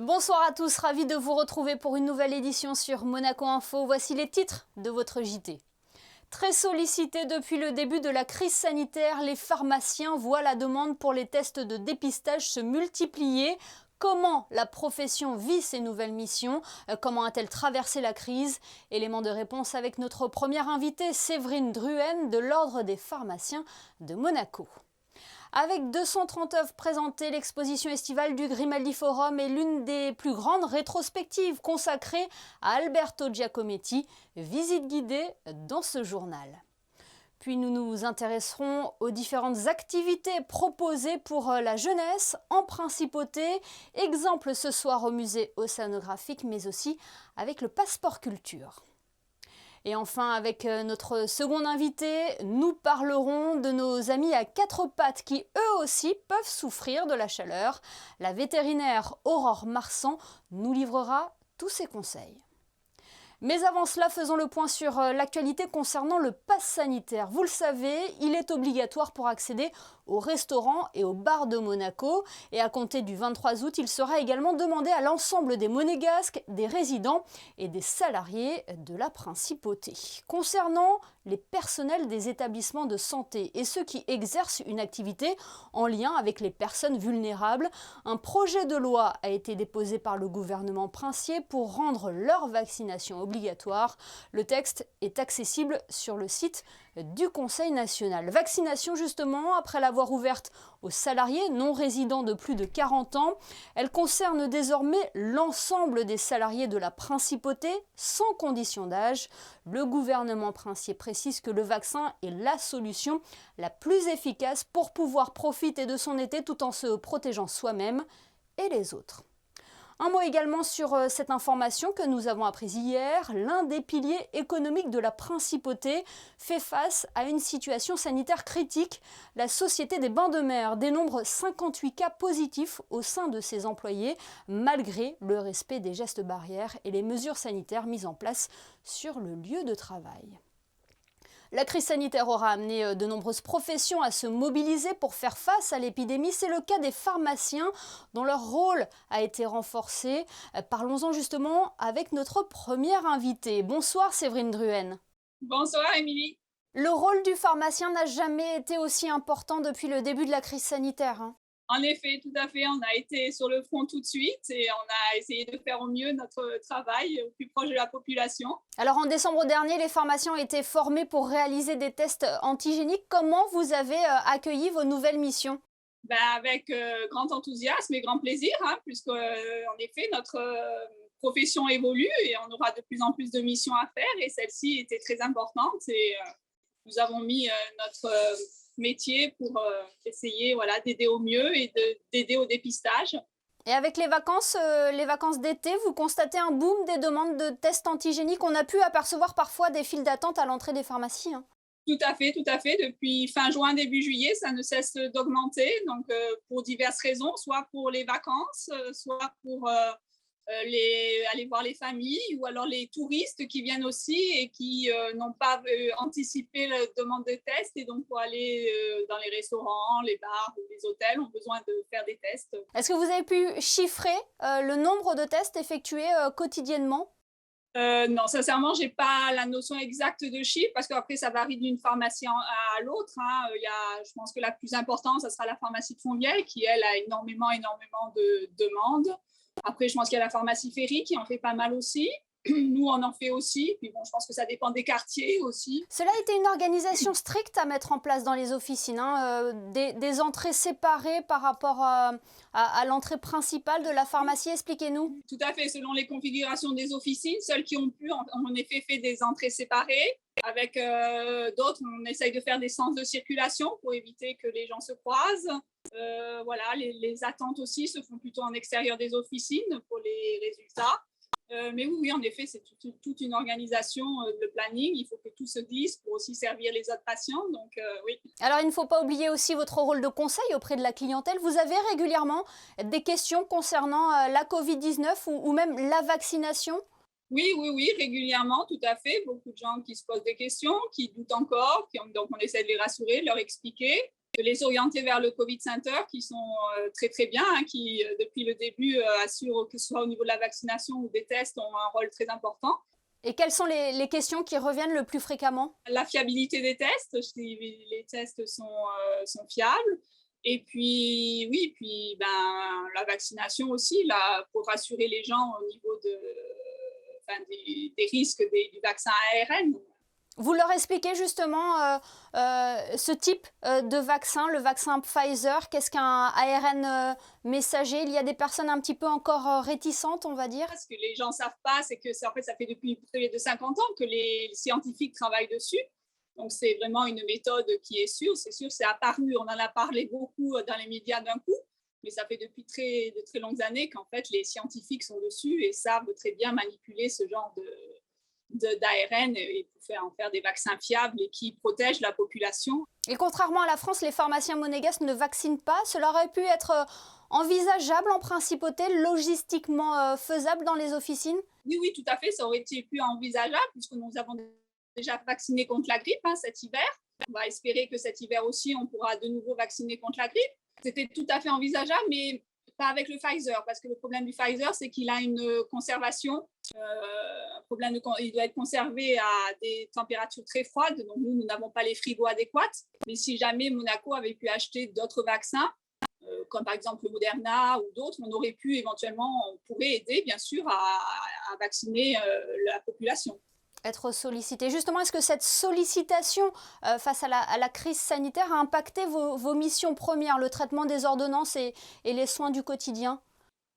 Bonsoir à tous, ravi de vous retrouver pour une nouvelle édition sur Monaco Info. Voici les titres de votre JT. Très sollicités depuis le début de la crise sanitaire, les pharmaciens voient la demande pour les tests de dépistage se multiplier. Comment la profession vit ces nouvelles missions? Comment a-t-elle traversé la crise? Élément de réponse avec notre première invitée, Séverine Druhen, de l'Ordre des pharmaciens de Monaco. Avec 230 œuvres présentées, l'exposition estivale du Grimaldi Forum est l'une des plus grandes rétrospectives consacrées à Alberto Giacometti, visite guidée dans ce journal. Puis nous nous intéresserons aux différentes activités proposées pour la jeunesse en principauté. Exemple ce soir au musée océanographique, mais aussi avec le passeport culture. Et enfin, avec notre second invité, nous parlerons de nos amis à quatre pattes qui, eux aussi, peuvent souffrir de la chaleur. La vétérinaire Aurore Marsan nous livrera tous ses conseils. Mais avant cela, faisons le point sur l'actualité concernant le pass sanitaire. Vous le savez, il est obligatoire pour accéder aux restaurants et aux bars de Monaco. Et à compter du 23 août, il sera également demandé à l'ensemble des monégasques, des résidents et des salariés de la principauté. Concernant les personnels des établissements de santé et ceux qui exercent une activité en lien avec les personnes vulnérables, un projet de loi a été déposé par le gouvernement princier pour rendre leur vaccination obligatoire. Le texte est accessible sur le site du Conseil national. Vaccination justement, après l'avoir ouverte aux salariés non résidents de plus de 40 ans, elle concerne désormais l'ensemble des salariés de la principauté sans condition d'âge. Le gouvernement princier précise que le vaccin est la solution la plus efficace pour pouvoir profiter de son été tout en se protégeant soi-même et les autres. Un mot également sur cette information que nous avons apprise hier. L'un des piliers économiques de la principauté fait face à une situation sanitaire critique. La Société des Bains de Mer dénombre 58 cas positifs au sein de ses employés, malgré le respect des gestes barrières et les mesures sanitaires mises en place sur le lieu de travail. La crise sanitaire aura amené de nombreuses professions à se mobiliser pour faire face à l'épidémie. C'est le cas des pharmaciens dont leur rôle a été renforcé. Parlons-en justement avec notre première invitée. Bonsoir Séverine Druhen. Bonsoir Émilie. Le rôle du pharmacien n'a jamais été aussi important depuis le début de la crise sanitaire. En effet, tout à fait, on a été sur le front tout de suite et on a essayé de faire au mieux notre travail au plus proche de la population. Alors en décembre dernier, les pharmaciens ont été formés pour réaliser des tests antigéniques. Comment vous avez accueilli vos nouvelles missions? Avec grand enthousiasme et grand plaisir, puisque en effet, notre profession évolue et on aura de plus en plus de missions à faire et celle-ci était très importante et nous avons mis notre métier pour essayer d'aider au mieux et d'aider au dépistage. Et avec les vacances d'été, vous constatez un boom des demandes de tests antigéniques. On a pu apercevoir parfois des files d'attente à l'entrée des pharmacies. Tout à fait. Depuis fin juin, début juillet, ça ne cesse d'augmenter. Donc, pour diverses raisons, soit pour les vacances, soit pour aller voir les familles ou alors les touristes qui viennent aussi et qui n'ont pas anticipé la demande de tests et donc pour aller dans les restaurants, les bars ou les hôtels ont besoin de faire des tests. Est-ce que vous avez pu chiffrer le nombre de tests effectués quotidiennement? Non, sincèrement, je n'ai pas la notion exacte de chiffre parce qu'après, ça varie d'une pharmacie à l'autre. Je pense que la plus importante, ça sera la pharmacie de Fontvieille qui, elle, a énormément de demandes. Après, je pense qu'il y a la pharmacie Ferry qui en fait pas mal aussi. Nous, on en fait aussi. Puis bon, je pense que ça dépend des quartiers aussi. Cela a été une organisation stricte à mettre en place dans les officines, des entrées séparées par rapport à l'entrée principale de la pharmacie. Expliquez-nous. Tout à fait, selon les configurations des officines. Celles qui ont pu, ont en effet fait des entrées séparées. Avec d'autres, on essaye de faire des sens de circulation pour éviter que les gens se croisent. Les attentes aussi se font plutôt en extérieur des officines pour les résultats. Mais oui, en effet, c'est toute une organisation de planning. Il faut que tout se glisse pour aussi servir les autres patients. Donc, oui. Alors, il ne faut pas oublier aussi votre rôle de conseil auprès de la clientèle. Vous avez régulièrement des questions concernant la Covid-19 ou même la vaccination? Oui, régulièrement, tout à fait. Beaucoup de gens qui se posent des questions, qui doutent encore. Donc, on essaie de les rassurer, de leur expliquer. les orienter vers le Covid Center qui sont très très bien, hein, qui depuis le début assurent que ce soit au niveau de la vaccination ou des tests ont un rôle très important. Et quelles sont les questions qui reviennent le plus fréquemment? La fiabilité des tests, les tests sont fiables. Et puis, oui, puis la vaccination aussi, là, pour rassurer les gens au niveau des risques du vaccin ARN. Vous leur expliquez justement ce type de vaccin, le vaccin Pfizer, qu'est-ce qu'un ARN messager? Il y a des personnes un petit peu encore réticentes, on va dire. Ce que les gens ne savent pas, c'est que en fait, ça fait depuis près de 50 ans que les scientifiques travaillent dessus. Donc, c'est vraiment une méthode qui est sûre. C'est sûr, c'est apparu, on en a parlé beaucoup dans les médias d'un coup, mais ça fait depuis de très longues années qu'en fait, les scientifiques sont dessus et savent très bien manipuler ce genre d'ARN et en faire des vaccins fiables et qui protègent la population. Et contrairement à la France, les pharmaciens monégasques ne vaccinent pas. Cela aurait pu être envisageable en principauté, logistiquement faisable dans les officines? Oui, tout à fait, ça aurait été plus envisageable puisque nous avons déjà vacciné contre la grippe cet hiver. On va espérer que cet hiver aussi, on pourra de nouveau vacciner contre la grippe. C'était tout à fait envisageable, mais pas avec le Pfizer, parce que le problème du Pfizer, c'est qu'il a une conservation. Il doit être conservé à des températures très froides, donc nous n'avons pas les frigos adéquats. Mais si jamais Monaco avait pu acheter d'autres vaccins, comme par exemple le Moderna ou d'autres, on pourrait aider bien sûr à vacciner la population. Être sollicité. Justement, est-ce que cette sollicitation face à la crise sanitaire a impacté vos missions premières, le traitement des ordonnances et les soins du quotidien?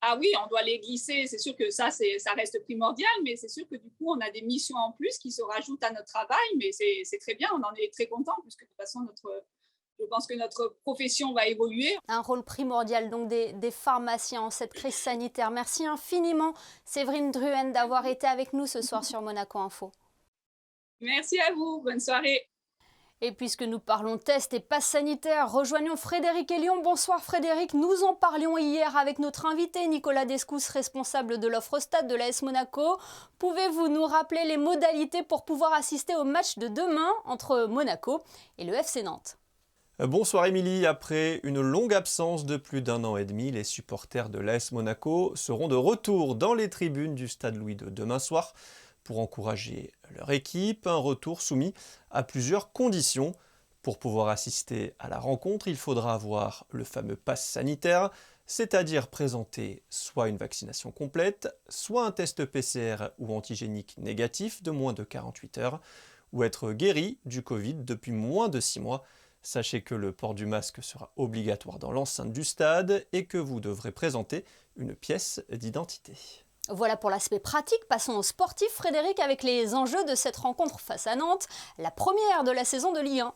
Ah oui, on doit les glisser, c'est sûr que ça reste primordial, mais c'est sûr que du coup, on a des missions en plus qui se rajoutent à notre travail, mais c'est très bien, on en est très content, puisque de toute façon, je pense que notre profession va évoluer. Un rôle primordial donc des pharmaciens en cette crise sanitaire. Merci infiniment Séverine Druen d'avoir été avec nous ce soir sur Monaco Info. Merci à vous, bonne soirée. Et puisque nous parlons test et passe sanitaire, rejoignons Frédéric Elion. Bonsoir Frédéric, nous en parlions hier avec notre invité Nicolas Descous, responsable de l'offre stade de l'AS Monaco. Pouvez-vous nous rappeler les modalités pour pouvoir assister au match de demain entre Monaco et le FC Nantes? Bonsoir Émilie, après une longue absence de plus d'1 an et demi, les supporters de l'AS Monaco seront de retour dans les tribunes du Stade Louis II demain soir pour encourager leur équipe, un retour soumis à plusieurs conditions. Pour pouvoir assister à la rencontre, il faudra avoir le fameux pass sanitaire, c'est-à-dire présenter soit une vaccination complète, soit un test PCR ou antigénique négatif de moins de 48 heures, ou être guéri du Covid depuis moins de 6 mois. Sachez que le port du masque sera obligatoire dans l'enceinte du stade et que vous devrez présenter une pièce d'identité. Voilà pour l'aspect pratique, passons au sportif Frédéric avec les enjeux de cette rencontre face à Nantes, la première de la saison de Ligue 1.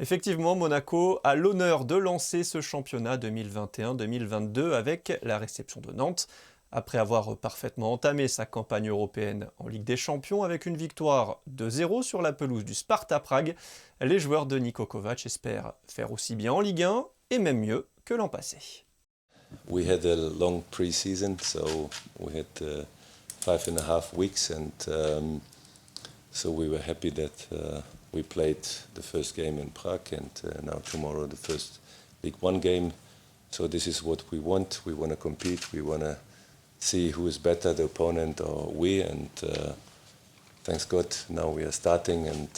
Effectivement, Monaco a l'honneur de lancer ce championnat 2021-2022 avec la réception de Nantes. Après avoir parfaitement entamé sa campagne européenne en Ligue des Champions avec une victoire 2-0 sur la pelouse du Sparta Prague, les joueurs de Niko Kovac espèrent faire aussi bien en Ligue 1 et même mieux que l'an passé. We had a long pre-season, so we had 5.5 weeks, and so we were happy that we played the first game in Prague, and now tomorrow the first League One game. So this is what we want. We want to compete. We want to see who is better, the opponent or we. And thanks God, now we are starting, and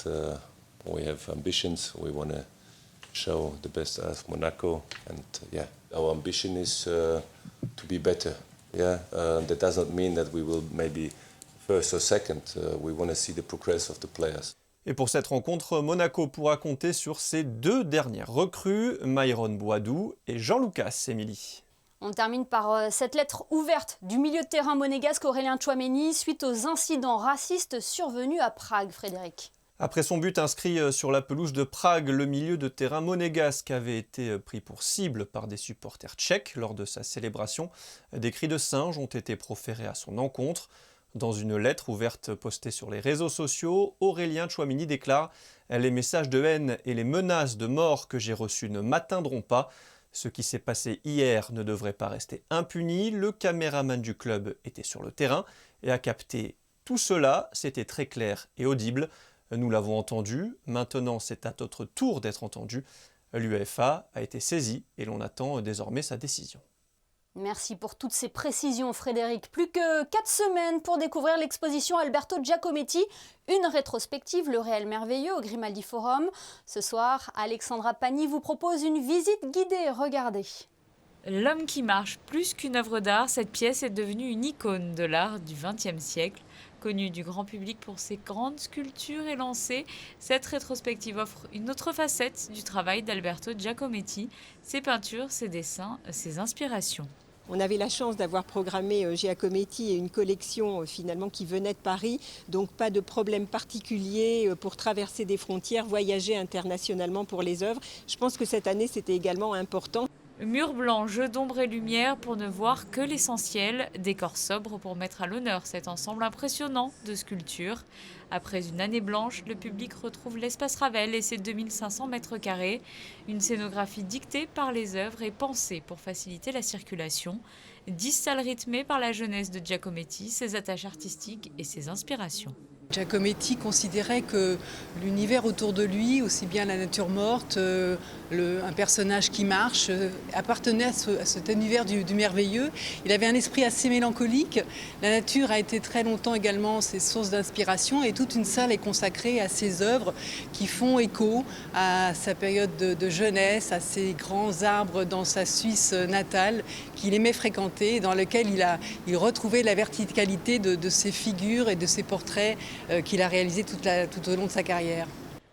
we have ambitions. We want to show the best of Monaco, and our ambition is to be better. That does not mean that we will maybe first or second. We want to see the progress of the players. Et pour cette rencontre, Monaco pourra compter sur ses deux dernières recrues, Myron Boadou et Jean-Lucas Émilie. On termine par cette lettre ouverte du milieu de terrain monégasque Aurélien Tchouaméni suite aux incidents racistes survenus à Prague, Frédéric. Après son but inscrit sur la pelouse de Prague, le milieu de terrain monégasque avait été pris pour cible par des supporters tchèques lors de sa célébration. Des cris de singe ont été proférés à son encontre. Dans une lettre ouverte postée sur les réseaux sociaux, Aurélien Tchouaméni déclare « Les messages de haine et les menaces de mort que j'ai reçus ne m'atteindront pas. Ce qui s'est passé hier ne devrait pas rester impuni. Le caméraman du club était sur le terrain et a capté tout cela. C'était très clair et audible. Nous l'avons entendu. Maintenant, c'est à notre tour d'être entendu. L'UEFA a été saisie et l'on attend désormais sa décision. Merci pour toutes ces précisions, Frédéric. Plus que 4 semaines pour découvrir l'exposition Alberto Giacometti, une rétrospective Le Réel Merveilleux au Grimaldi Forum. Ce soir, Alexandra Pagny vous propose une visite guidée. Regardez. L'homme qui marche, plus qu'une œuvre d'art, cette pièce est devenue une icône de l'art du XXe siècle. Connue du grand public pour ses grandes sculptures élancées, cette rétrospective offre une autre facette du travail d'Alberto Giacometti, ses peintures, ses dessins, ses inspirations. On avait la chance d'avoir programmé Giacometti et une collection finalement qui venait de Paris, donc pas de problème particulier pour traverser des frontières, voyager internationalement pour les œuvres. Je pense que cette année c'était également important. Mur blanc, jeu d'ombre et lumière pour ne voir que l'essentiel, décor sobre pour mettre à l'honneur cet ensemble impressionnant de sculptures. Après une année blanche, le public retrouve l'espace Ravel et ses 2500 mètres carrés. Une scénographie dictée par les œuvres et pensée pour faciliter la circulation. 10 salles rythmées par la jeunesse de Giacometti, ses attaches artistiques et ses inspirations. Giacometti considérait que l'univers autour de lui, aussi bien la nature morte, un personnage qui marche, appartenait à cet univers du merveilleux. Il avait un esprit assez mélancolique. La nature a été très longtemps également ses sources d'inspiration et toute une salle est consacrée à ses œuvres qui font écho à sa période de jeunesse, à ces grands arbres dans sa Suisse natale qu'il aimait fréquenter, dans lesquels il retrouvait la verticalité de ses figures et de ses portraits qu'il a réalisé tout au long de sa carrière.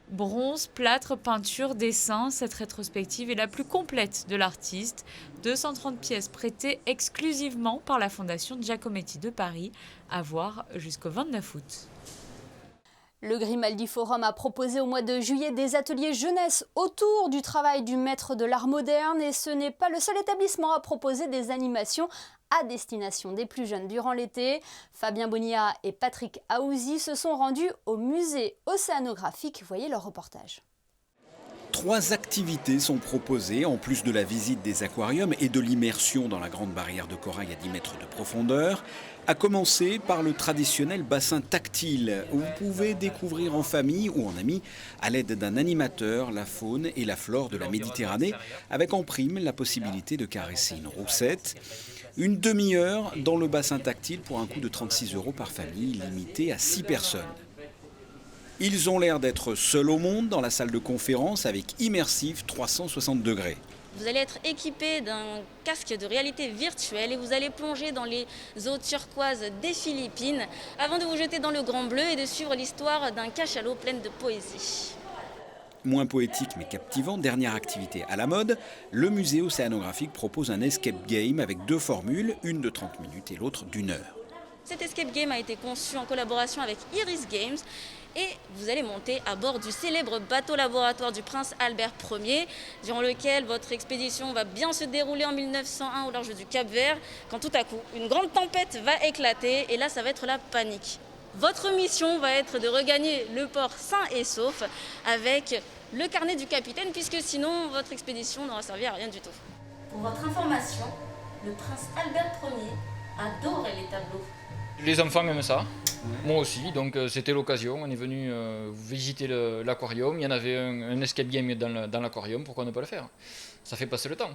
Bronze, plâtre, peinture, dessin, cette rétrospective est la plus complète de l'artiste. 230 pièces prêtées exclusivement par la Fondation Giacometti de Paris, à voir jusqu'au 29 août. Le Grimaldi Forum a proposé au mois de juillet des ateliers jeunesse autour du travail du maître de l'art moderne et ce n'est pas le seul établissement à proposer des animations à destination des plus jeunes durant l'été. Fabien Bonilla et Patrick Aouzi se sont rendus au musée océanographique. Voyez leur reportage. 3 activités sont proposées, en plus de la visite des aquariums et de l'immersion dans la grande barrière de corail à 10 mètres de profondeur, à commencer par le traditionnel bassin tactile, où vous pouvez découvrir en famille ou en amis, à l'aide d'un animateur, la faune et la flore de la Méditerranée, avec en prime la possibilité de caresser une roussette. Une demi-heure dans le bassin tactile pour un coût de 36 € par famille, limité à 6 personnes. Ils ont l'air d'être seuls au monde dans la salle de conférence avec Immersive 360 degrés. Vous allez être équipé d'un casque de réalité virtuelle et vous allez plonger dans les eaux turquoises des Philippines avant de vous jeter dans le grand bleu et de suivre l'histoire d'un cachalot plein de poésie. Moins poétique mais captivant, dernière activité à la mode, le musée océanographique propose un escape game avec 2 formules, une de 30 minutes et l'autre d'1 heure. Cet escape game a été conçu en collaboration avec Iris Games et vous allez monter à bord du célèbre bateau laboratoire du prince Albert Ier, durant lequel votre expédition va bien se dérouler en 1901 au large du Cap-Vert, quand tout à coup, une grande tempête va éclater et là, ça va être la panique. Votre mission va être de regagner le port sain et sauf avec le carnet du capitaine, puisque sinon, votre expédition n'aura servi à rien du tout. Pour votre information, le prince Albert Ier adorait les tableaux. Les enfants aiment ça, moi aussi, donc c'était l'occasion, on est venu visiter l'aquarium, il y en avait un escape game dans l'aquarium, pourquoi ne pas le faire? Ça fait passer le temps.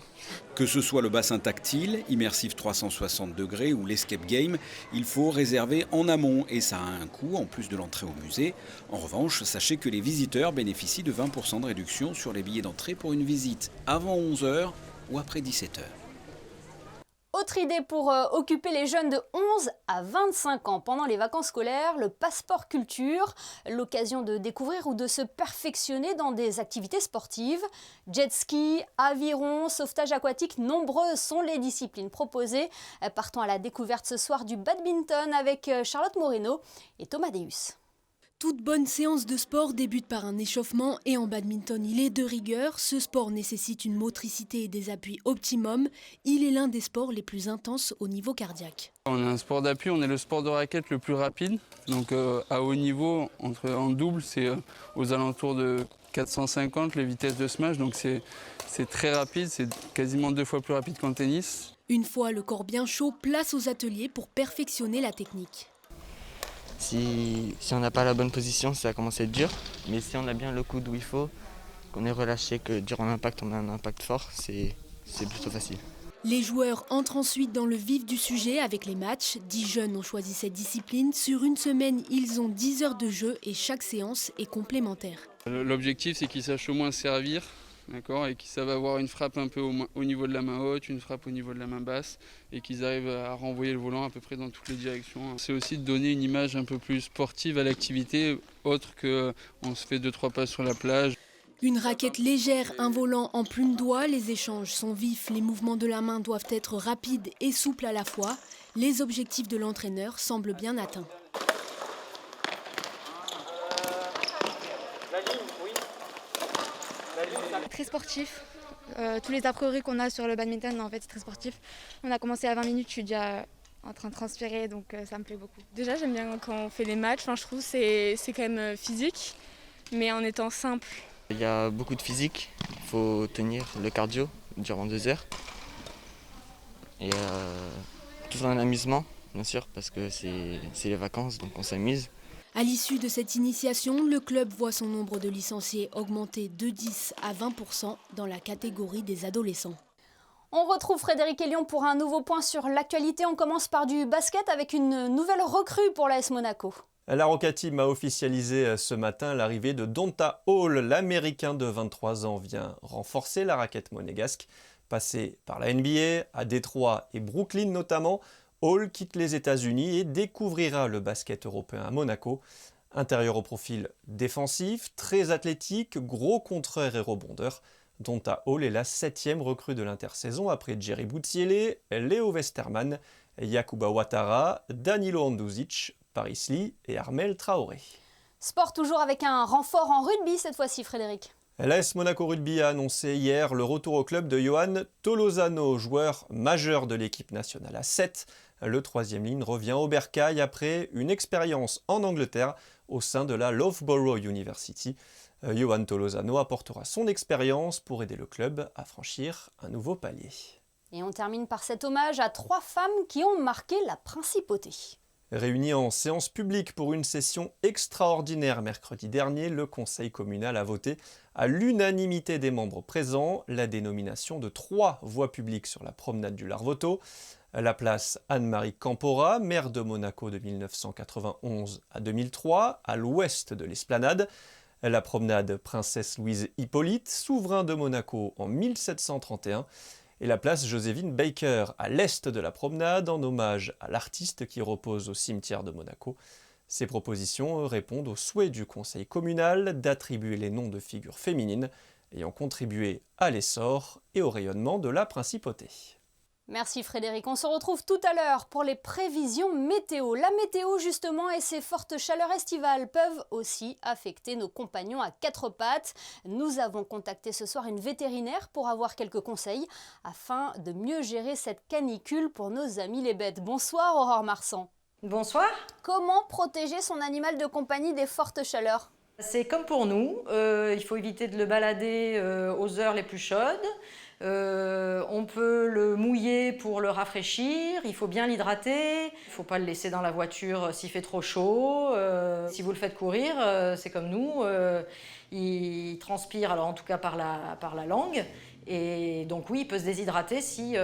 Que ce soit le bassin tactile, Immersive 360 degrés ou l'escape game, il faut réserver en amont et ça a un coût en plus de l'entrée au musée. En revanche, sachez que les visiteurs bénéficient de 20% de réduction sur les billets d'entrée pour une visite avant 11 h ou après 17 h. Autre idée pour occuper les jeunes de 11 à 25 ans pendant les vacances scolaires, le passeport culture, l'occasion de découvrir ou de se perfectionner dans des activités sportives. Jet ski, aviron, sauvetage aquatique, nombreuses sont les disciplines proposées. Partons à la découverte ce soir du badminton avec Charlotte Moreno et Thomas Deus. Toute bonne séance de sport débute par un échauffement et en badminton il est de rigueur. Ce sport nécessite une motricité et des appuis optimum. Il est l'un des sports les plus intenses au niveau cardiaque. On a un sport d'appui, on est le sport de raquette le plus rapide. Donc à haut niveau, en double, c'est aux alentours de 450 les vitesses de smash. Donc c'est très rapide, c'est quasiment 2 fois plus rapide qu'en tennis. Une fois le corps bien chaud, place aux ateliers pour perfectionner la technique. Si on n'a pas la bonne position, ça commence à être dur. Mais si on a bien le coude où il faut, qu'on est relâché, que durant l'impact on a un impact fort, c'est plutôt facile. Les joueurs entrent ensuite dans le vif du sujet avec les matchs. 10 jeunes ont choisi cette discipline. Sur une semaine, ils ont 10 heures de jeu et chaque séance est complémentaire. L'objectif, c'est qu'ils sachent au moins servir, d'accord, et qu'ils savent avoir une frappe un peu au niveau de la main haute, une frappe au niveau de la main basse, et qu'ils arrivent à renvoyer le volant à peu près dans toutes les directions. C'est aussi de donner une image un peu plus sportive à l'activité, autre qu'on se fait 2-3 pas sur la plage. Une raquette légère, un volant en plume d'oie, les échanges sont vifs, les mouvements de la main doivent être rapides et souples à la fois. Les objectifs de l'entraîneur semblent bien atteints. Très sportif. Tous les a priori qu'on a sur le badminton, en fait, c'est très sportif. On a commencé à 20 minutes, je suis déjà en train de transpirer, donc ça me plaît beaucoup. Déjà, j'aime bien quand on fait les matchs. Enfin, je trouve que c'est quand même physique, mais en étant simple. Il y a beaucoup de physique, il faut tenir le cardio durant 2 heures. Et tout un amusement, bien sûr, parce que c'est les vacances, donc on s'amuse. À l'issue de cette initiation, le club voit son nombre de licenciés augmenter de 10 à 20% dans la catégorie des adolescents. On retrouve Frédéric Elion pour un nouveau point sur l'actualité. On commence par du basket avec une nouvelle recrue pour l'AS Monaco. La Roca Team a officialisé ce matin l'arrivée de Donta Hall. L'Américain de 23 ans vient renforcer la raquette monégasque. Passé par la NBA, à Détroit et Brooklyn notamment, Hall quitte les États-Unis et découvrira le basket européen à Monaco. Intérieur au profil défensif, très athlétique, gros contreur et rebondeur. Donta Hall est la 7e recrue de l'intersaison après Jerry Boutsiele, Léo Westerman, Yakuba Ouattara, Danilo Anduzic, Paris Lee et Armel Traoré. Sport toujours avec un renfort en rugby cette fois-ci, Frédéric. L'AS Monaco Rugby a annoncé hier le retour au club de Johan Tolosano, joueur majeur de l'équipe nationale à 7. Le 3e ligne revient au bercail après une expérience en Angleterre au sein de la Loughborough University. Johan Tolosano apportera son expérience pour aider le club à franchir un nouveau palier. Et on termine par cet hommage à 3 femmes qui ont marqué la principauté. Réuni en séance publique pour une session extraordinaire mercredi dernier, le conseil communal a voté à l'unanimité des membres présents la dénomination de 3 voies publiques sur la promenade du Larvoto. La place Anne-Marie Campora, maire de Monaco de 1991 à 2003, à l'ouest de l'esplanade. La promenade Princesse Louise Hippolyte, souverain de Monaco en 1731. Et la place Joséphine Baker, à l'est de la promenade, en hommage à l'artiste qui repose au cimetière de Monaco. Ces propositions répondent au souhait du conseil communal d'attribuer les noms de figures féminines ayant contribué à l'essor et au rayonnement de la principauté. Merci Frédéric, on se retrouve tout à l'heure pour les prévisions météo. La météo justement et ses fortes chaleurs estivales peuvent aussi affecter nos compagnons à 4 pattes. Nous avons contacté ce soir une vétérinaire pour avoir quelques conseils afin de mieux gérer cette canicule pour nos amis les bêtes. Bonsoir Aurore Marsan. Bonsoir. Comment protéger son animal de compagnie des fortes chaleurs ? C'est comme pour nous, il faut éviter de le balader aux heures les plus chaudes. On peut le mouiller pour le rafraîchir, il faut bien l'hydrater, il ne faut pas le laisser dans la voiture s'il fait trop chaud. Si vous le faites courir, c'est comme nous, il transpire, alors en tout cas par la langue, et donc oui, il peut se déshydrater si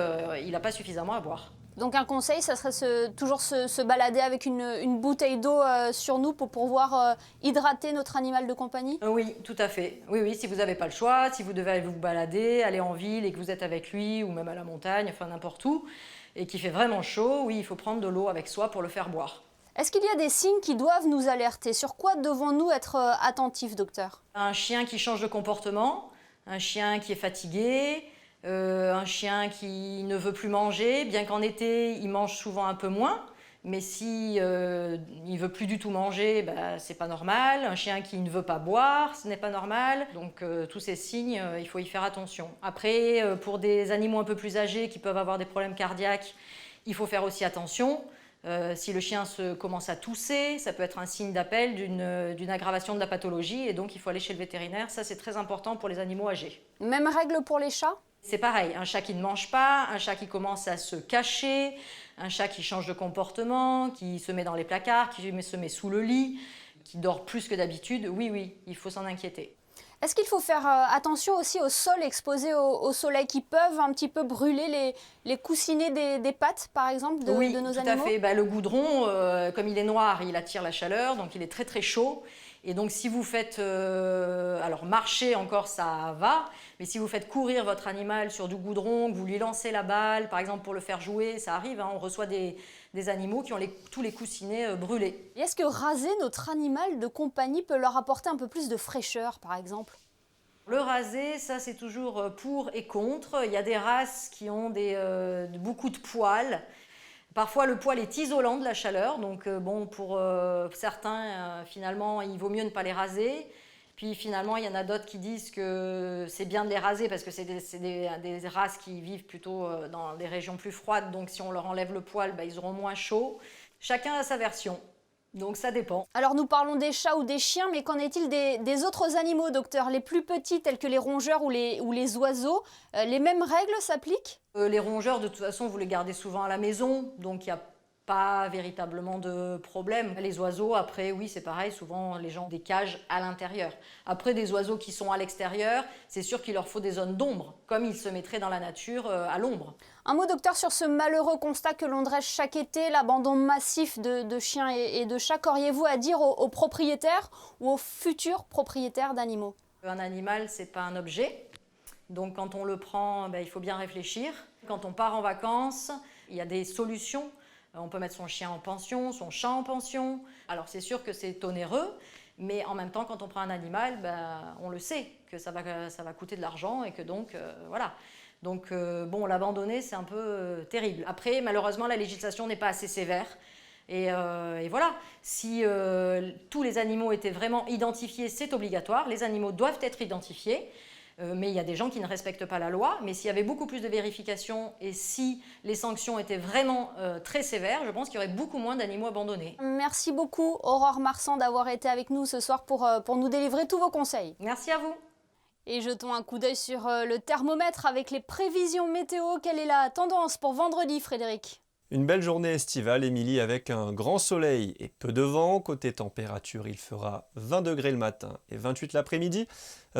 il n'a pas suffisamment à boire. Donc un conseil, ça serait toujours se balader avec une bouteille d'eau sur nous pour pouvoir hydrater notre animal de compagnie ? Oui, tout à fait. Oui, si vous n'avez pas le choix, si vous devez aller vous balader, aller en ville et que vous êtes avec lui ou même à la montagne, enfin n'importe où, et qu'il fait vraiment chaud, oui, il faut prendre de l'eau avec soi pour le faire boire. Est-ce qu'il y a des signes qui doivent nous alerter ? Sur quoi devons-nous être attentifs, docteur ? Un chien qui change de comportement, un chien qui est fatigué, un chien qui ne veut plus manger, bien qu'en été, il mange souvent un peu moins. Mais si il ne veut plus du tout manger, c'est pas normal. Un chien qui ne veut pas boire, ce n'est pas normal. Donc tous ces signes, il faut y faire attention. Après, pour des animaux un peu plus âgés qui peuvent avoir des problèmes cardiaques, il faut faire aussi attention. Si le chien commence à tousser, ça peut être un signe d'appel d'une aggravation de la pathologie et donc il faut aller chez le vétérinaire. Ça, c'est très important pour les animaux âgés. Même règle pour les chats ? C'est pareil, un chat qui ne mange pas, un chat qui commence à se cacher, un chat qui change de comportement, qui se met dans les placards, qui se met sous le lit, qui dort plus que d'habitude, oui, il faut s'en inquiéter. Est-ce qu'il faut faire attention aussi aux sols exposés au soleil qui peuvent un petit peu brûler les coussinets des pattes, par exemple, de nos animaux? Oui, tout à fait. Le goudron, comme il est noir, il attire la chaleur, donc il est très très chaud. Et donc si vous faites, alors marcher encore ça va, mais si vous faites courir votre animal sur du goudron, que vous lui lancez la balle, par exemple pour le faire jouer, ça arrive, hein, on reçoit des animaux qui ont tous les coussinets brûlés. Et est-ce que raser notre animal de compagnie peut leur apporter un peu plus de fraîcheur, par exemple? Le raser, ça c'est toujours pour et contre. Il y a des races qui ont beaucoup de poils. Parfois, le poil est isolant de la chaleur, donc pour certains, finalement, il vaut mieux ne pas les raser. Puis finalement, il y en a d'autres qui disent que c'est bien de les raser parce que c'est des races qui vivent plutôt dans des régions plus froides, donc si on leur enlève le poil, ils auront moins chaud. Chacun a sa version. Donc ça dépend. Alors nous parlons des chats ou des chiens, mais qu'en est-il des autres animaux, docteur? Les plus petits tels que les rongeurs ou les oiseaux, les mêmes règles s'appliquent? Les rongeurs, de toute façon, vous les gardez souvent à la maison, donc il n'y a pas véritablement de problème. Les oiseaux, après, oui, c'est pareil, souvent les gens ont des cages à l'intérieur. Après, des oiseaux qui sont à l'extérieur, c'est sûr qu'il leur faut des zones d'ombre, comme ils se mettraient dans la nature à l'ombre. Un mot, docteur, sur ce malheureux constat que l'on dresse chaque été, l'abandon massif de chiens et de chats. Qu'auriez-vous à dire aux propriétaires ou aux futurs propriétaires d'animaux? Un animal, c'est pas un objet. Donc quand on le prend, il faut bien réfléchir. Quand on part en vacances, il y a des solutions. On peut mettre son chien en pension, son chat en pension. Alors c'est sûr que c'est onéreux, mais en même temps, quand on prend un animal, on le sait que ça va coûter de l'argent et que donc, voilà. Donc l'abandonner, c'est un peu terrible. Après, malheureusement, la législation n'est pas assez sévère. Et voilà, si tous les animaux étaient vraiment identifiés, c'est obligatoire. Les animaux doivent être identifiés. Mais il y a des gens qui ne respectent pas la loi. Mais s'il y avait beaucoup plus de vérifications et si les sanctions étaient vraiment très sévères, je pense qu'il y aurait beaucoup moins d'animaux abandonnés. Merci beaucoup, Aurore Marsan, d'avoir été avec nous ce soir pour nous délivrer tous vos conseils. Merci à vous. Et jetons un coup d'œil sur le thermomètre avec les prévisions météo. Quelle est la tendance pour vendredi, Frédéric? Une belle journée estivale, Émilie, avec un grand soleil et peu de vent. Côté température, il fera 20 degrés le matin et 28 l'après-midi.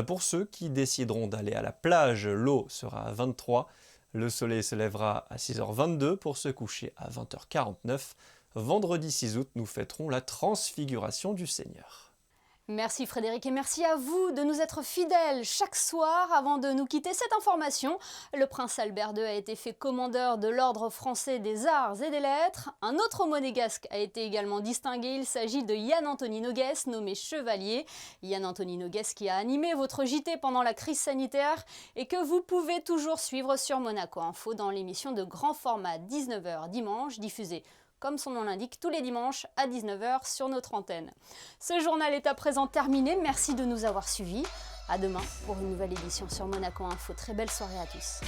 Pour ceux qui décideront d'aller à la plage, l'eau sera à 23. Le soleil se lèvera à 6h22 pour se coucher à 20h49. Vendredi 6 août, nous fêterons la transfiguration du Seigneur. Merci Frédéric et merci à vous de nous être fidèles chaque soir. Avant de nous quitter, cette information, le prince Albert II a été fait commandeur de l'ordre français des arts et des lettres. Un autre monégasque a été également distingué, il s'agit de Yann-Anthony Noguès, nommé chevalier. Yann-Anthony Noguès qui a animé votre JT pendant la crise sanitaire et que vous pouvez toujours suivre sur Monaco Info dans l'émission de grand format 19h dimanche, diffusée comme son nom l'indique, tous les dimanches à 19h sur notre antenne. Ce journal est à présent terminé. Merci de nous avoir suivis. À demain pour une nouvelle édition sur Monaco Info. Très belle soirée à tous.